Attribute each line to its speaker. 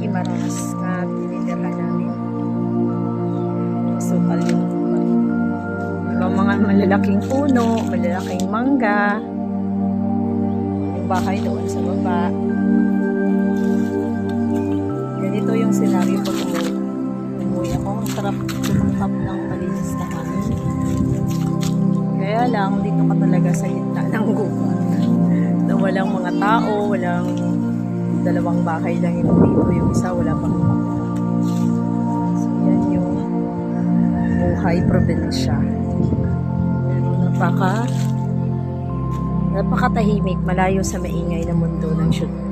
Speaker 1: Guimaras na tinitirhan namin. Sukal yung mga malalaking puno, malalaking mangga. Yung bahay doon sa baba. Ganito yung senaryo ko umuwi ako. Ang sarap tumangkap ng malinis na hangin. Kaya lang, dito ka talaga sa gitna ng gubat. Na walang mga tao, walang dalawang bahay lang yung dito. Yung isa wala pang so, yan yung buhay probinsya. Napakatahimik, malayo sa maingay na mundo ng syudad.